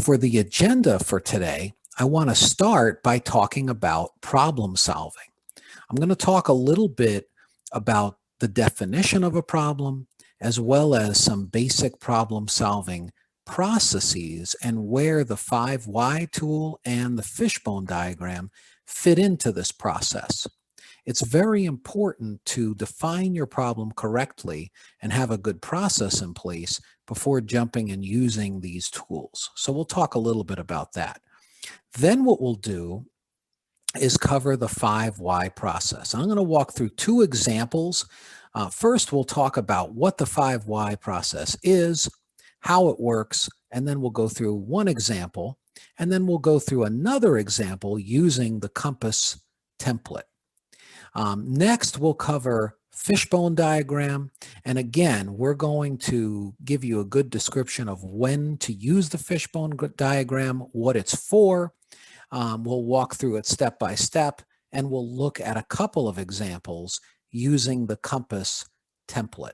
For the agenda for today, I want to start by talking about problem solving. I'm going to talk a little bit about the definition of a problem, as well as some basic problem solving processes and where the 5 Why tool and the fishbone diagram fit into this process. It's very important to define your problem correctly and have a good process in place before jumping and using these tools. So we'll talk a little bit about that. Then what we'll do is cover the 5 Why process. I'm going to walk through 2 examples. First, we'll talk about what the 5 Why process is, how it works, and then we'll go through one example, and then we'll go through another example using the compass template. Next, we'll cover fishbone diagram. And again, we're going to give you a good description of when to use the fishbone diagram, what it's for. We'll walk through it step by step, and we'll look at a couple of examples using the compass template.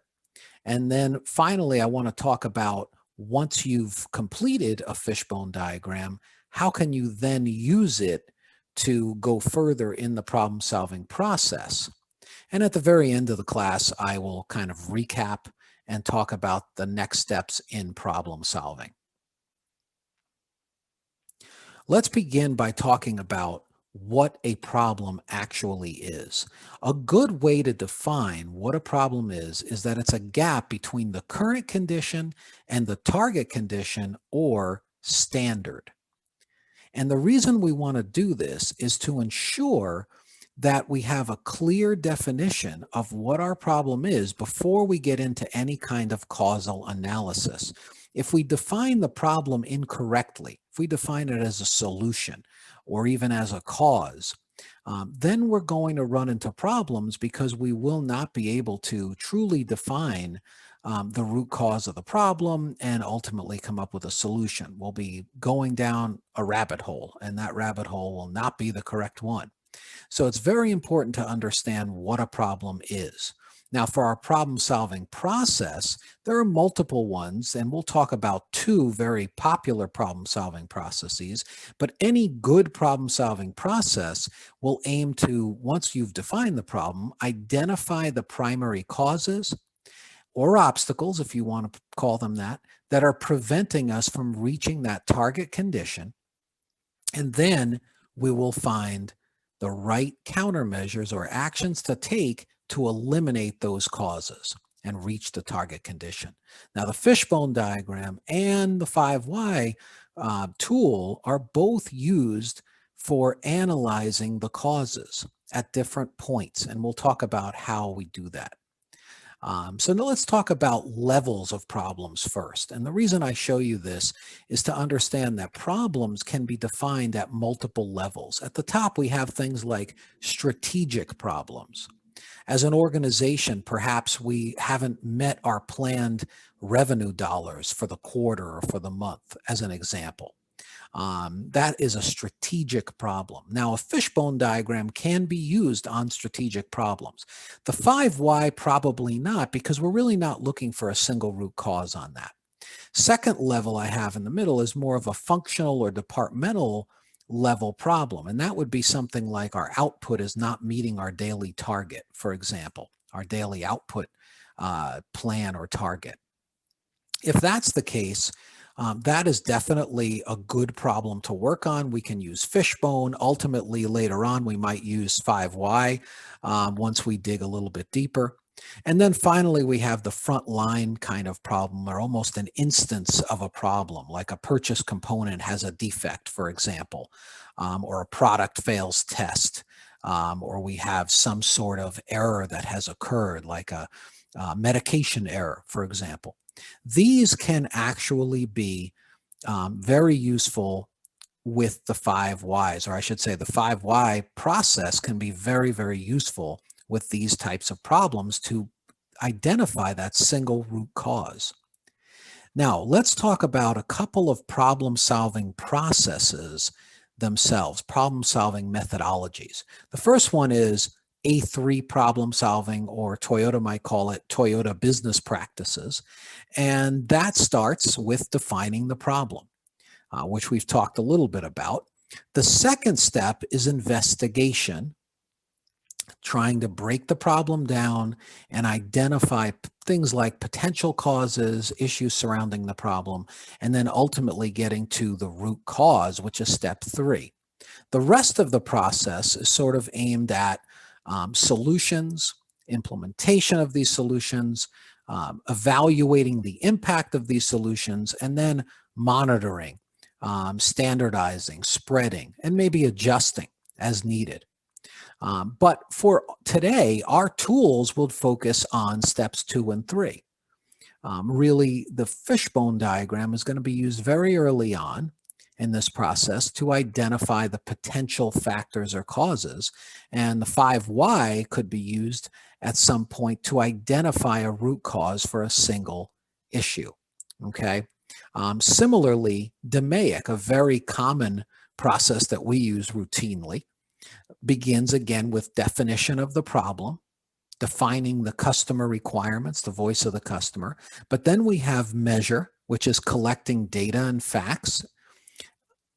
And then finally, I want to talk about once you've completed a fishbone diagram, how can you then use it to go further in the problem solving process. And at the very end of the class, I will kind of recap and talk about the next steps in problem solving. Let's begin by talking about what a problem actually is. A good way to define what a problem is that it's a gap between the current condition and the target condition or standard. And the reason we want to do this is to ensure that we have a clear definition of what our problem is before we get into any kind of causal analysis. If we define the problem incorrectly, if we define it as a solution or even as a cause, then we're going to run into problems because we will not be able to truly define the root cause of the problem and ultimately come up with a solution. We'll be going down a rabbit hole, and that rabbit hole will not be the correct one. So it's very important to understand what a problem is. Now, for our problem solving process, there are multiple ones, and we'll talk about 2 very popular problem solving processes, but any good problem solving process will aim to, once you've defined the problem, identify the primary causes or obstacles, if you want to call them that are preventing us from reaching that target condition. And then we will find the right countermeasures or actions to take to eliminate those causes and reach the target condition. Now, the fishbone diagram and the 5 Why tool are both used for analyzing the causes at different points, and we'll talk about how we do that. So now let's talk about levels of problems first. And the reason I show you this is to understand that problems can be defined at multiple levels. At the top, we have things like strategic problems. As an organization, perhaps we haven't met our planned revenue dollars for the quarter or for the month, as an example. That is a strategic problem. Now, a fishbone diagram can be used on strategic problems. The 5 Why probably not, because we're really not looking for a single root cause on that. Second level I have in the middle is more of a functional or departmental level problem, and that would be something like our output is not meeting our daily target, for example, our daily output plan or target. If that's the case, that is definitely a good problem to work on. We can use fishbone. Ultimately, later on, we might use 5 Why once we dig a little bit deeper. And then finally, we have the front line kind of problem, or almost an instance of a problem, like a purchase component has a defect, for example, or a product fails test, or we have some sort of error that has occurred, like a medication error, for example. These can actually be very useful with the 5 Whys, or I should say the 5 Why process can be very, very useful with these types of problems to identify that single root cause. Now, let's talk about a couple of problem-solving processes themselves, problem-solving methodologies. The first one is A3 problem solving, or Toyota might call it Toyota business practices. And that starts with defining the problem. which we've talked a little bit about. The second step is investigation, trying to break the problem down and identify things like potential causes, issues surrounding the problem, and then ultimately getting to the root cause, which is step 3. The rest of the process is sort of aimed at solutions, implementation of these solutions, evaluating the impact of these solutions, and then monitoring, standardizing, spreading, and maybe adjusting as needed. But for today, our tools will focus on steps 2 and 3. Really, the fishbone diagram is going to be used very early on in this process to identify the potential factors or causes. And the 5 why could be used at some point to identify a root cause for a single issue. Okay. Similarly, DMAIC, a very common process that we use routinely, begins again with definition of the problem, defining the customer requirements, the voice of the customer. But then we have measure, which is collecting data and facts.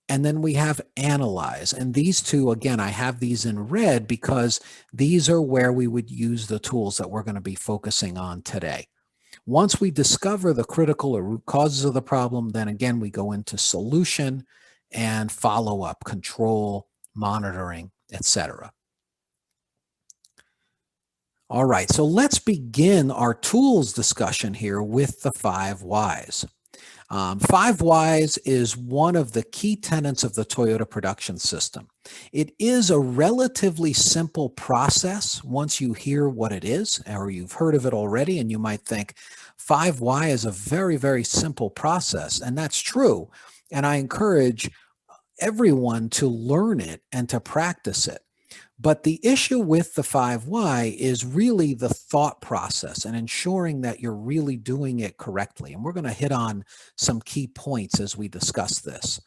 And then we have analyze. And these two, again, I have these in red because these are where we would use the tools that we're going to be focusing on today. Once we discover the critical or root causes of the problem, then again, we go into solution and follow-up, control, monitoring, etc. All right, so let's begin our tools discussion here with the 5 whys. 5 whys is one of the key tenets of the Toyota production system. It is a relatively simple process once you hear what it is, or you've heard of it already, and you might think 5 why is a very, very simple process, and that's true. And I encourage everyone to learn it and to practice it. But the issue with the 5 why is really the thought process and ensuring that you're really doing it correctly. And we're going to hit on some key points as we discuss this.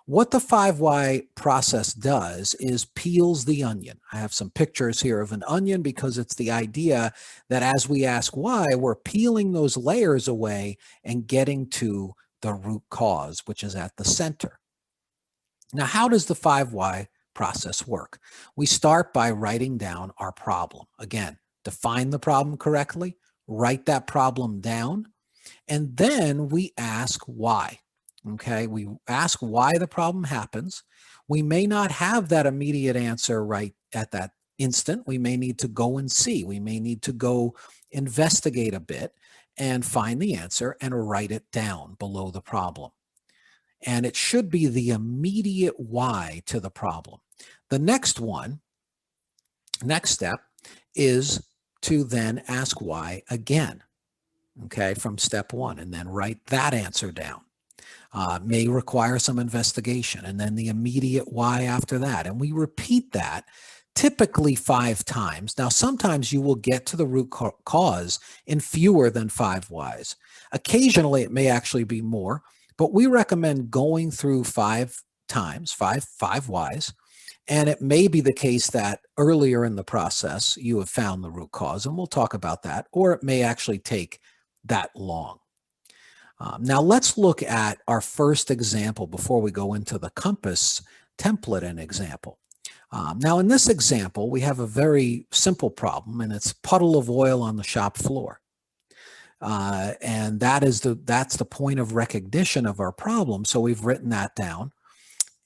What the 5 why process does is peels the onion. I have some pictures here of an onion because it's the idea that as we ask why, we're peeling those layers away and getting to the root cause, which is at the center. Now, how does the 5 why process work? We start by writing down our problem. Again, define the problem correctly, write that problem down, and then we ask why. Okay, we ask why the problem happens. We may not have that immediate answer right at that instant. We may need to go and see. We may need to go investigate a bit and find the answer and write it down below the problem. And it should be the immediate why to the problem. The next step is to then ask why again, okay, from step 1, and then write that answer down. May require some investigation, and then the immediate why after that. And we repeat that typically 5 times. Now, sometimes you will get to the root cause in fewer than 5 whys. Occasionally, it may actually be more, but we recommend going through 5 times, five whys. And it may be the case that earlier in the process, you have found the root cause, and we'll talk about that, or it may actually take that long. Now, let's look at our first example before we go into the compass template and example. Now, in this example, we have a very simple problem, and it's puddle of oil on the shop floor. And that's the point of recognition of our problem. So we've written that down.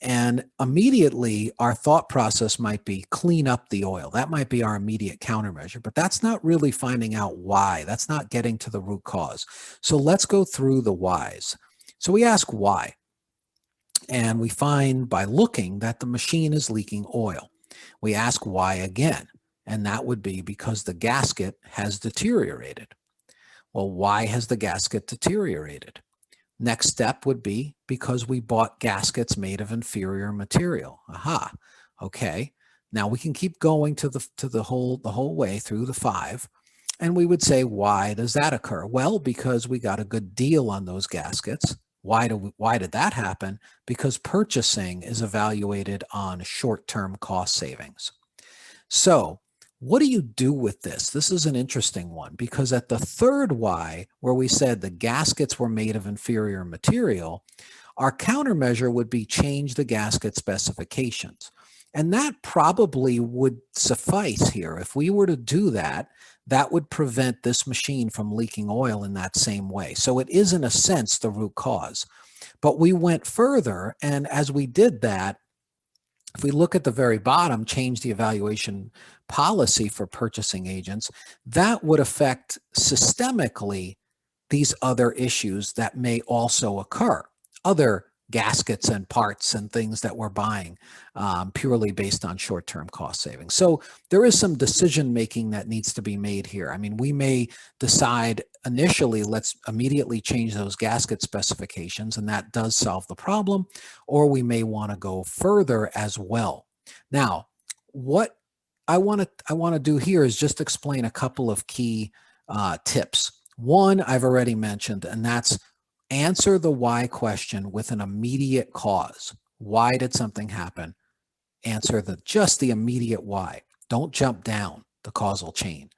And immediately, our thought process might be clean up the oil. That might be our immediate countermeasure, but that's not really finding out why. That's not getting to the root cause. So let's go through the whys. So we ask why. And we find by looking that the machine is leaking oil. We ask why again, and that would be because the gasket has deteriorated. Well, why has the gasket deteriorated? Next step would be because we bought gaskets made of inferior material. Aha. Okay. Now we can keep going to the whole way through the 5, and we would say, why does that occur? Well, because we got a good deal on those gaskets. Why did that happen? Because purchasing is evaluated on short-term cost savings. So what do you do with this? This is an interesting one, because at the third why, where we said the gaskets were made of inferior material, Our countermeasure would be change the gasket specifications. And that probably would suffice here. If we were to do that, that would prevent this machine from leaking oil in that same way. So it is, in a sense, the root cause. But we went further, and as we did that, if we look at the very bottom, change the evaluation policy for purchasing agents, that would affect systemically these other issues that may also occur, other gaskets and parts and things that we're buying purely based on short-term cost savings. So there is some decision making that needs to be made here. I mean, we may decide initially, let's immediately change those gasket specifications, and that does solve the problem, or we may want to go further as well. Now, what I want to do here is just explain a couple of key tips. One I've already mentioned, and that's answer the why question with an immediate cause. Why did something happen? Answer just the immediate why. Don't jump down the causal chain.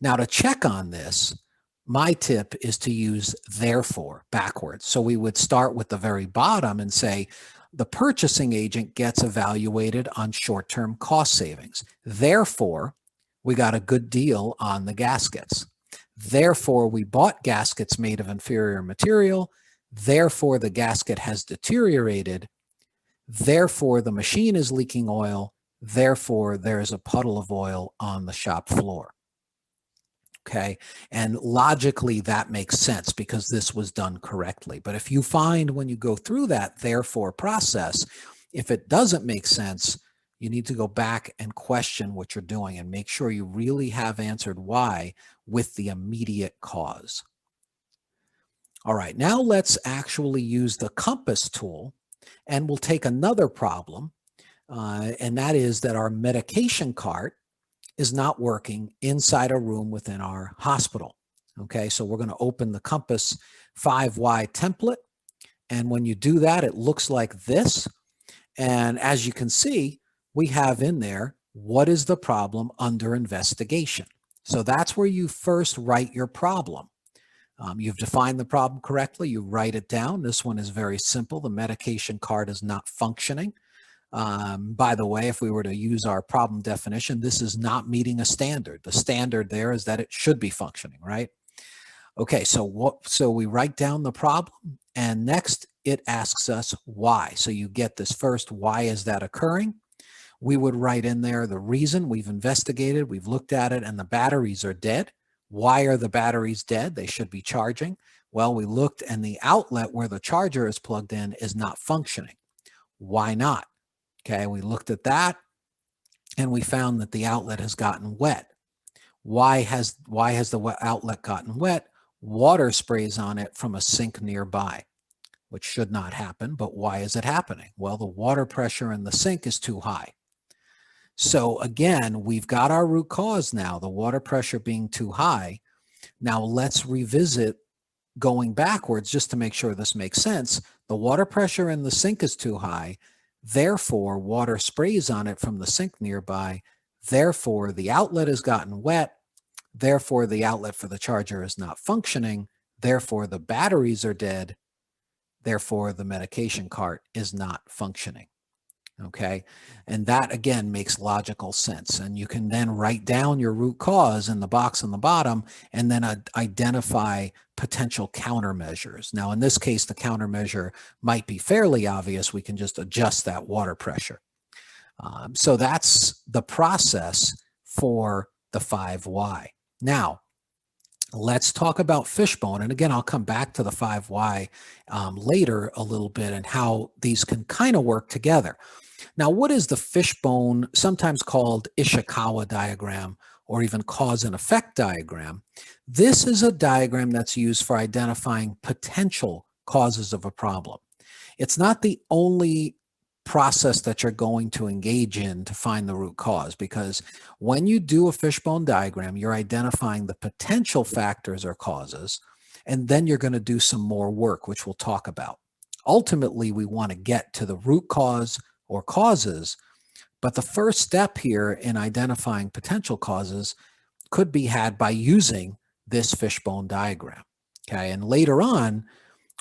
Now, to check on this, my tip is to use therefore backwards. So we would start with the very bottom and say, the purchasing agent gets evaluated on short-term cost savings. Therefore, we got a good deal on the gaskets. Therefore, we bought gaskets made of inferior material. Therefore, the gasket has deteriorated. Therefore, the machine is leaking oil. Therefore, there is a puddle of oil on the shop floor. Okay, and logically that makes sense because this was done correctly. But if you find when you go through that therefore process, if it doesn't make sense, you need to go back and question what you're doing and make sure you really have answered why with the immediate cause. All right, now let's actually use the compass tool, and we'll take another problem, and that is that our medication cart is not working inside a room within our hospital. Okay, so we're going to open the Compass 5Y template, and when you do that, it looks like this. And as you can see, we have in there, what is the problem under investigation? So that's where you first write your problem. You've defined the problem correctly, you write it down. This one is very simple. The medication cart is not functioning. By the way, if we were to use our problem definition, this is not meeting a standard. The standard there is that it should be functioning, right? Okay, so we write down the problem, and next it asks us why. So you get this first, why is that occurring? We would write in there the reason. We've investigated, we've looked at it, and the batteries are dead. Why are the batteries dead? They should be charging. Well, we looked, and the outlet where the charger is plugged in is not functioning. Why not? Okay, we looked at that, and we found that the outlet has gotten wet. Why has the outlet gotten wet? Water sprays on it from a sink nearby, which should not happen, but why is it happening? Well, the water pressure in the sink is too high. So again, we've got our root cause now, the water pressure being too high. Now let's revisit going backwards just to make sure this makes sense. The water pressure in the sink is too high. Therefore, water sprays on it from the sink nearby. Therefore, the outlet has gotten wet. Therefore, the outlet for the charger is not functioning. Therefore, the batteries are dead. Therefore, the medication cart is not functioning. Okay, and that again makes logical sense. And you can then write down your root cause in the box on the bottom and then identify potential countermeasures. Now, in this case, the countermeasure might be fairly obvious. We can just adjust that water pressure. So that's the process for the 5Y. Now, let's talk about Fishbone. And again, I'll come back to the 5Y later a little bit and how these can kind of work together. Now, what is the Fishbone, sometimes called Ishikawa diagram, or even cause and effect diagram? This is a diagram that's used for identifying potential causes of a problem. It's not the only process that you're going to engage in to find the root cause, because when you do a Fishbone diagram, you're identifying the potential factors or causes, and then you're going to do some more work, which we'll talk about. Ultimately, we want to get to the root cause or causes, but the first step here in identifying potential causes could be had by using this Fishbone diagram. Okay, and later on,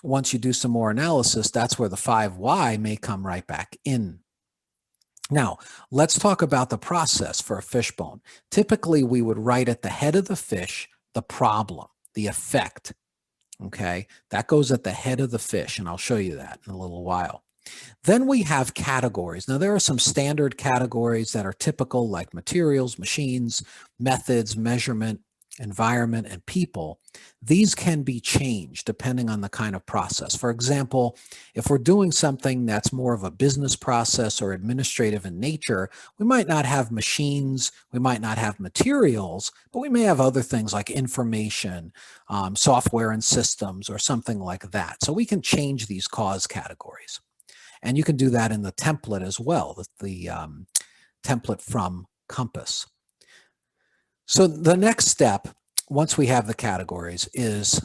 once you do some more analysis, that's where the 5 why may come right back in. Now, let's talk about the process for a fishbone. Typically, we would write at the head of the fish the problem, the effect. Okay, that goes at the head of the fish, and I'll show you that in a little while. Then we have categories. Now, there are some standard categories that are typical, like materials, machines, methods, measurement, environment, and people. These can be changed depending on the kind of process. For example, if we're doing something that's more of a business process or administrative in nature, we might not have machines, we might not have materials, but we may have other things like information, software and systems, or something like that. So we can change these cause categories. And you can do that in the template as well, the template from Compass. So the next step, once we have the categories, is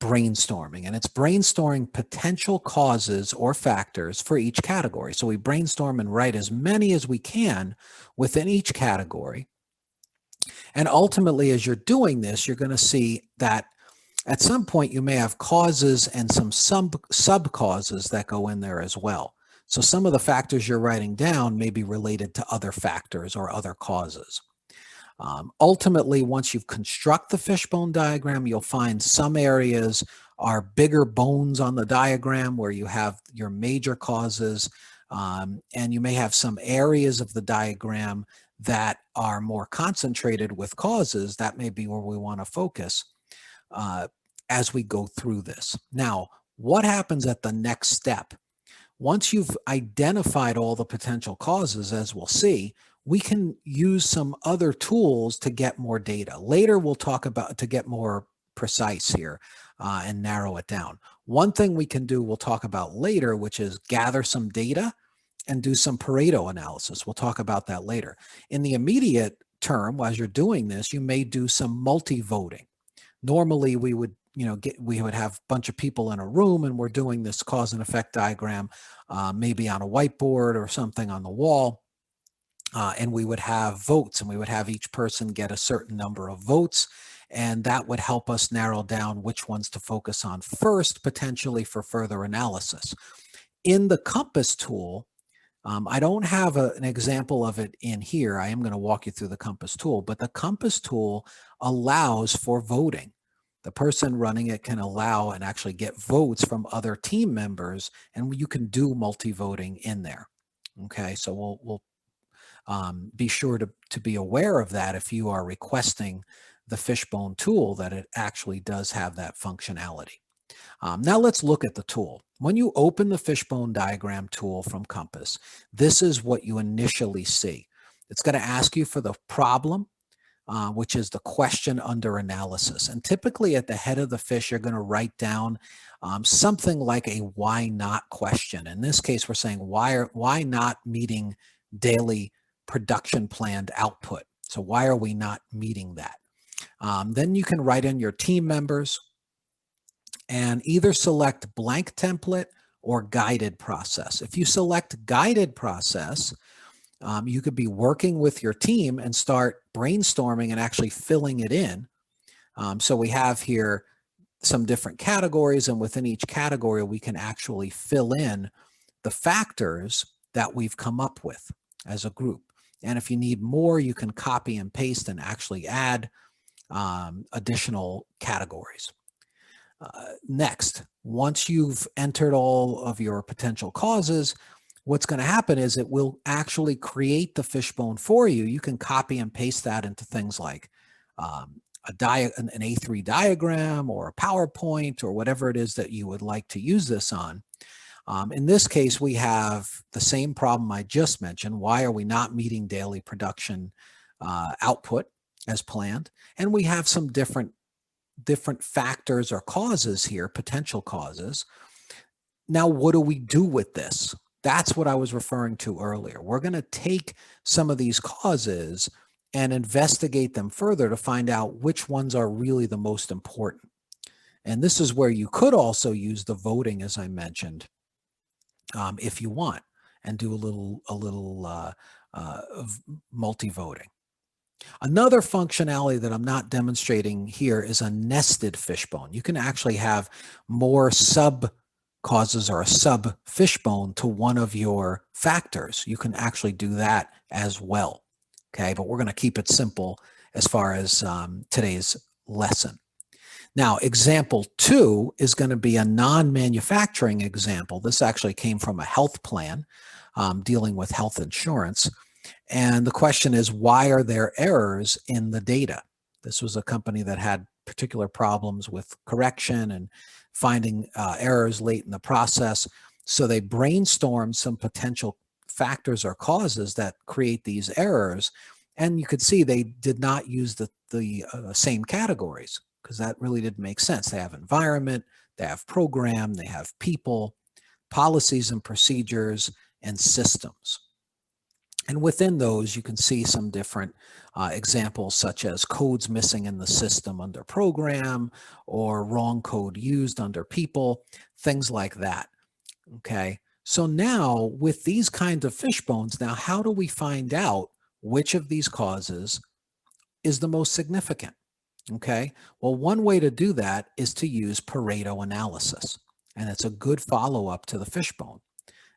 brainstorming. And it's brainstorming potential causes or factors for each category. So we brainstorm and write as many as we can within each category. And ultimately, as you're doing this, you're going to see that at some point you may have causes and some sub-causes that go in there as well. So some of the factors you're writing down may be related to other factors or other causes. Ultimately, once you've construct the fishbone diagram, you'll find some areas are bigger bones on the diagram where you have your major causes, and you may have some areas of the diagram that are more concentrated with causes. That may be where we want to focus as we go through this. Now, what happens at the next step? Once you've identified all the potential causes, as we'll see, we can use some other tools to get more data. Later, we'll talk about to get more precise here and narrow it down. One thing we can do, we'll talk about later, which is gather some data and do some Pareto analysis. We'll talk about that later. In the immediate term, as you're doing this, you may do some multi-voting. Normally, we would have a bunch of people in a room and we're doing this cause and effect diagram, maybe on a whiteboard or something on the wall. And we would have votes, and we would have each person get a certain number of votes, and that would help us narrow down which ones to focus on first, potentially for further analysis. In the Compass tool, I don't have an example of it in here. I am going to walk you through the Compass tool, but the Compass tool allows for voting. The person running it can allow and actually get votes from other team members, and you can do multi-voting in there. Okay, so we'll be sure to be aware of that if you are requesting the Fishbone tool, that it actually does have that functionality. Now let's look at the tool. When you open the Fishbone Diagram tool from Compass, this is what you initially see. It's going to ask you for the problem, which is the question under analysis. And typically at the head of the fish, you're going to write down something like a why not question. In this case, we're saying why not meeting daily production planned output. So why are we not meeting that? Then you can write in your team members and either select blank template or guided process. If you select guided process, you could be working with your team and start brainstorming and actually filling it in. So we have here some different categories, and within each category, we can actually fill in the factors that we've come up with as a group. And if you need more, you can copy and paste and actually add additional categories. Next, once you've entered all of your potential causes, what's going to happen is it will actually create the fishbone for you. You can copy and paste that into things like an A3 diagram or a PowerPoint or whatever it is that you would like to use this on. In this case, we have the same problem I just mentioned. Why are we not meeting daily production output as planned? And we have some different factors or causes here, potential causes. Now, what do we do with this? That's what I was referring to earlier. We're going to take some of these causes and investigate them further to find out which ones are really the most important. And this is where you could also use the voting, as I mentioned, if you want, and do a little multi-voting. Another functionality that I'm not demonstrating here is a nested fishbone. You can actually have more sub causes or a sub fishbone to one of your factors. You can actually do that as well. Okay, but we're going to keep it simple as far as today's lesson. Now, example 2 is going to be a non-manufacturing example. This actually came from a health plan dealing with health insurance. And the question is, why are there errors in the data? This was a company that had particular problems with correction and finding errors late in the process. So they brainstormed some potential factors or causes that create these errors. And you could see they did not use the same categories, because that really didn't make sense. They have environment, they have program, they have people, policies and procedures, and systems. And within those, you can see some different examples, such as codes missing in the system under program, or wrong code used under people, things like that. Okay, so now with these kinds of fishbones, now how do we find out which of these causes is the most significant? Okay, well, one way to do that is to use Pareto analysis, and it's a good follow-up to the fishbone.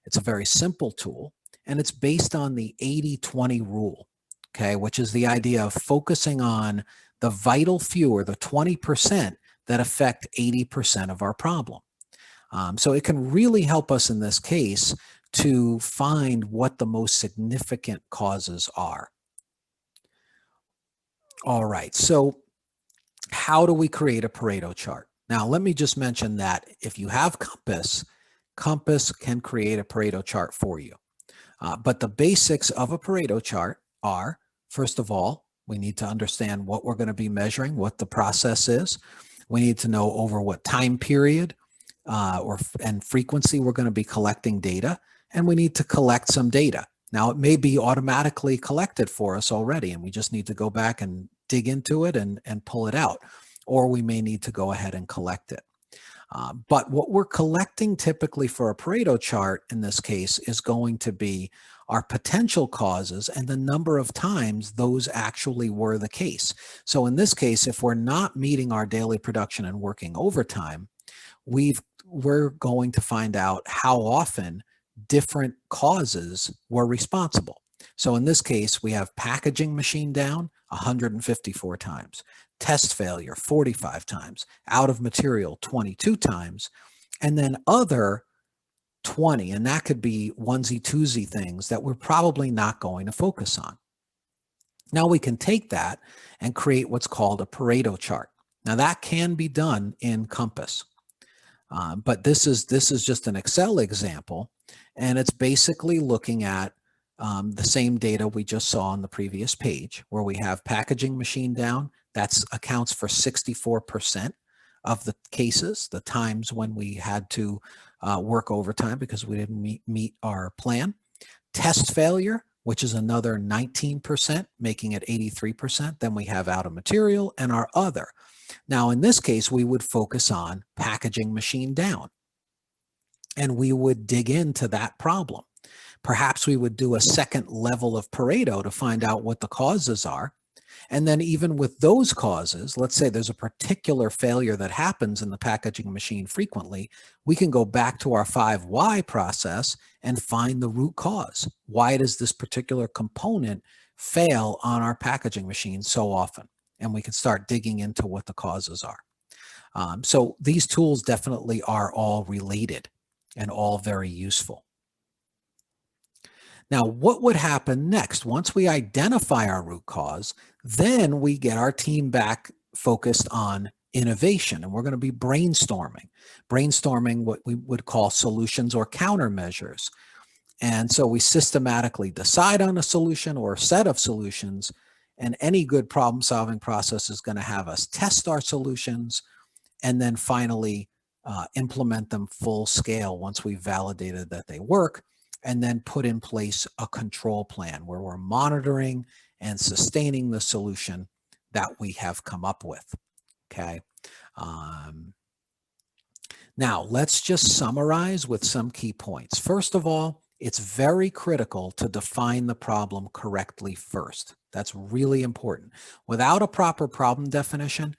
It's a very simple tool, and it's based on the 80-20 rule, okay, which is the idea of focusing on the vital few, or the 20% that affect 80% of our problem. So it can really help us in this case to find what the most significant causes are. All right, so how do we create a Pareto chart? Now, let me just mention that if you have Compass, Compass can create a Pareto chart for you. But the basics of a Pareto chart are, first of all, we need to understand what we're going to be measuring, what the process is. We need to know over what time period and frequency we're going to be collecting data, and we need to collect some data. Now, it may be automatically collected for us already, and we just need to go back and dig into it and pull it out, or we may need to go ahead and collect it. But what we're collecting typically for a Pareto chart in this case is going to be our potential causes and the number of times those actually were the case. So in this case, if we're not meeting our daily production and working overtime, we're going to find out how often different causes were responsible. So in this case, we have packaging machine down 154 times, test failure 45 times, out of material 22 times, and then other 20, and that could be onesie-twosie things that we're probably not going to focus on. Now we can take that and create what's called a Pareto chart. Now that can be done in Compass, but this is just an Excel example, and it's basically looking at the same data we just saw on the previous page, where we have packaging machine down. That accounts for 64% of the cases, the times when we had to work overtime because we didn't meet our plan. Test failure, which is another 19%, making it 83%. Then we have out of material and our other. Now, in this case, we would focus on packaging machine down, and we would dig into that problem. Perhaps we would do a second level of Pareto to find out what the causes are. And then even with those causes, let's say there's a particular failure that happens in the packaging machine frequently, we can go back to our 5 why process and find the root cause. Why does this particular component fail on our packaging machine so often? And we can start digging into what the causes are. So these tools definitely are all related and all very useful. Now, what would happen next? Once we identify our root cause, then we get our team back focused on innovation, and we're going to be brainstorming what we would call solutions or countermeasures. And so we systematically decide on a solution or a set of solutions, and any good problem-solving process is going to have us test our solutions and then finally implement them full scale once we've validated that they work, and then put in place a control plan where we're monitoring and sustaining the solution that we have come up with, okay? Now, let's just summarize with some key points. First of all, it's very critical to define the problem correctly first. That's really important. Without a proper problem definition,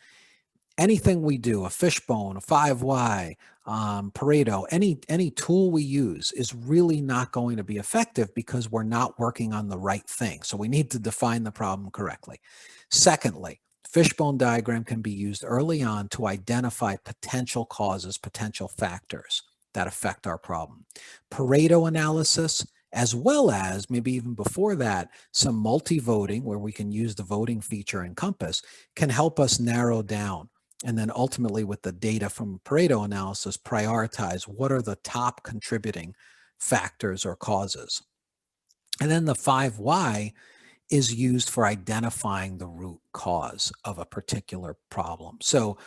anything we do, a fishbone, a 5Y, Pareto, any tool we use is really not going to be effective because we're not working on the right thing. So we need to define the problem correctly. Secondly, fishbone diagram can be used early on to identify potential causes, potential factors that affect our problem. Pareto analysis, as well as maybe even before that, some multi-voting where we can use the voting feature in Compass can help us narrow down, and then ultimately with the data from Pareto analysis, prioritize what are the top contributing factors or causes. And then the 5Y is used for identifying the root cause of a particular problem. So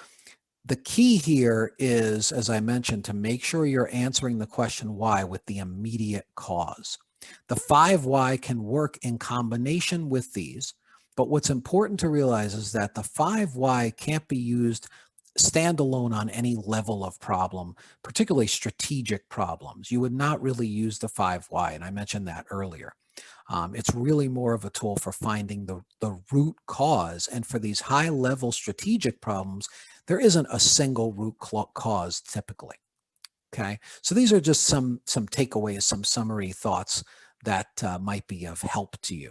the key here is, as I mentioned, to make sure you're answering the question why with the immediate cause. The 5Y can work in combination with these, but what's important to realize is that the 5Y can't be used standalone on any level of problem, particularly strategic problems. You would not really use the 5Y, and I mentioned that earlier. It's really more of a tool for finding the root cause. And for these high level strategic problems, there isn't a single root cause typically. Okay. So these are just some takeaways, some summary thoughts that might be of help to you.